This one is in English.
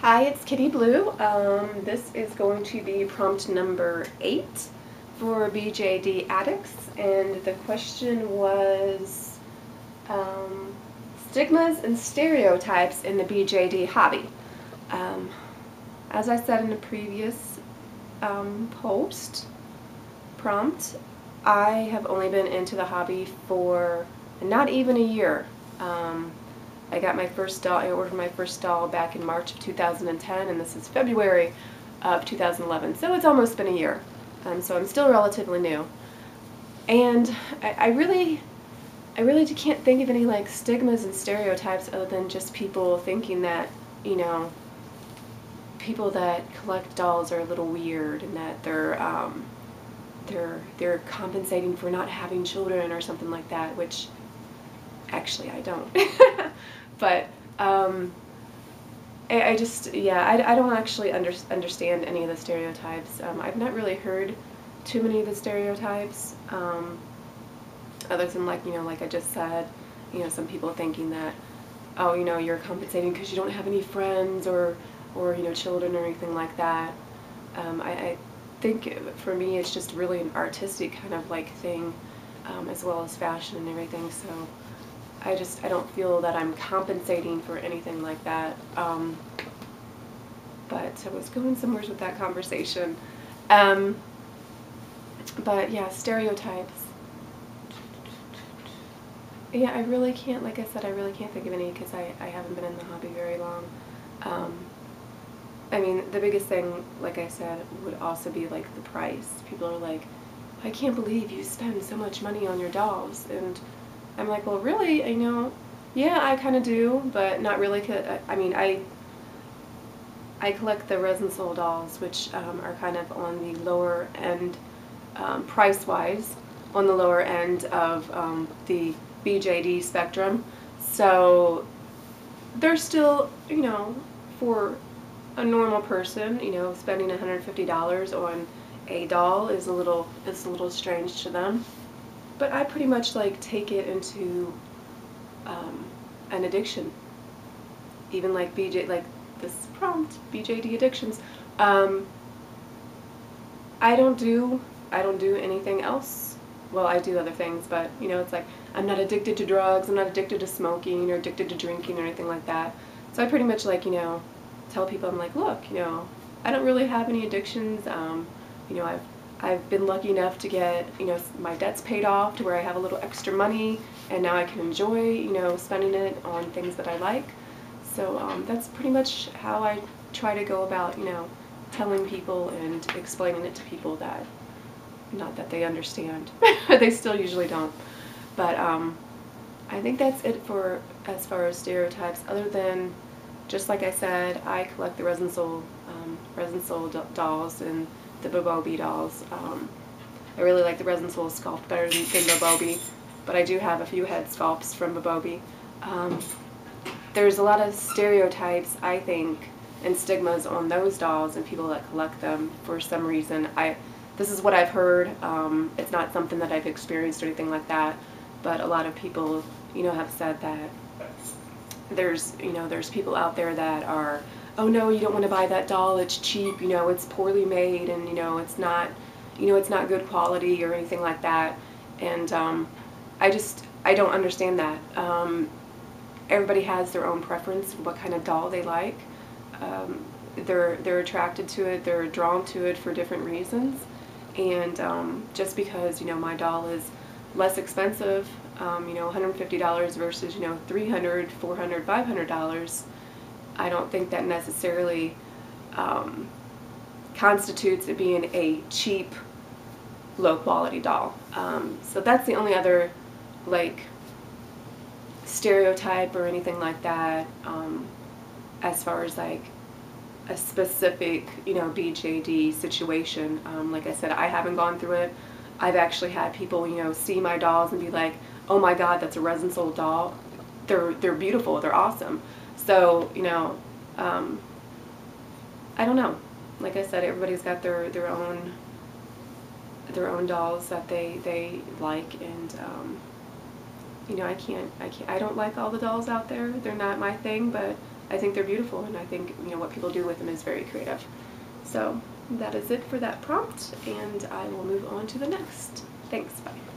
Hi, it's Kitty Blue. This is going to be prompt number 8 for BJD Addicts, and the question was stigmas and stereotypes in the BJD hobby. As I said in the previous prompt, I have only been into the hobby for not even a year. I got my first doll, I ordered my first doll back in March of 2010, and this is February of 2011, so it's almost been a year. So I'm still relatively new. And I really can't think of any like stigmas and stereotypes other than just people thinking that, you know, people that collect dolls are a little weird and that they're compensating for not having children or something like that, which actually I don't. But I just, yeah, I don't actually understand any of the stereotypes. I've not really heard too many of the stereotypes, other than, like, you know, like I just said, you know, some people thinking that, oh, you know, you're compensating because you don't have any friends or you know, children or anything like that. I think for me it's just really an artistic kind of like thing, as well as fashion and everything, so I don't feel that I'm compensating for anything like that. But I was going somewhere with that conversation. But yeah, stereotypes. Yeah, I really can't, like I said, I really can't think of any because I haven't been in the hobby very long. I mean, the biggest thing, like I said, would also be like the price. People are like, I can't believe you spend so much money on your dolls, and I'm like, well, really, you know, yeah, I kind of do, but not really. I mean, I collect the resin soul dolls, which are kind of on the lower end, price-wise, on the lower end of the BJD spectrum. So they're still, you know, for a normal person, you know, spending $150 on a doll is a little strange to them. But I pretty much like take it into an addiction. Even like like this prompt, BJD Addictions. I don't do anything else. Well, I do other things, but you know, it's like I'm not addicted to drugs. I'm not addicted to smoking or addicted to drinking or anything like that. So I pretty much, like, you know, tell people, I'm like, look, you know, I don't really have any addictions. You know, I've been lucky enough to get, you know, my debts paid off to where I have a little extra money, and now I can enjoy, you know, spending it on things that I like. So that's pretty much how I try to go about, you know, telling people and explaining it to people that, not that they understand, they still usually don't. But I think that's it for as far as stereotypes, other than, just like I said, I collect the resin soul dolls and the Bobobi dolls. I really like the resin soul sculpt better than Bobobi, but I do have a few head sculpts from Bobobi. There's a lot of stereotypes, I think, and stigmas on those dolls and people that collect them for some reason. This is what I've heard. It's not something that I've experienced or anything like that, but a lot of people, you know, have said that there's people out there that are, oh no, you don't want to buy that doll, it's cheap, you know, it's poorly made, and you know, it's not good quality or anything like that. And I don't understand that. Everybody has their own preference for what kind of doll they like. They're attracted to it, they're drawn to it for different reasons. And just because, you know, my doll is less expensive, you know, $150 versus, you know, $300, $400, $500, I don't think that necessarily constitutes it being a cheap, low-quality doll. So that's the only other, like, stereotype or anything like that, as far as, like, a specific, you know, BJD situation. Like I said, I haven't gone through it. I've actually had people, you know, see my dolls and be like, oh my god, that's a resin soul doll. They're beautiful, they're awesome. So, you know, I don't know. Like I said, everybody's got their own dolls that they like, and you know, I don't like all the dolls out there. They're not my thing, but I think they're beautiful, and I think, you know, what people do with them is very creative. So that is it for that prompt, and I will move on to the next. Thanks, bye.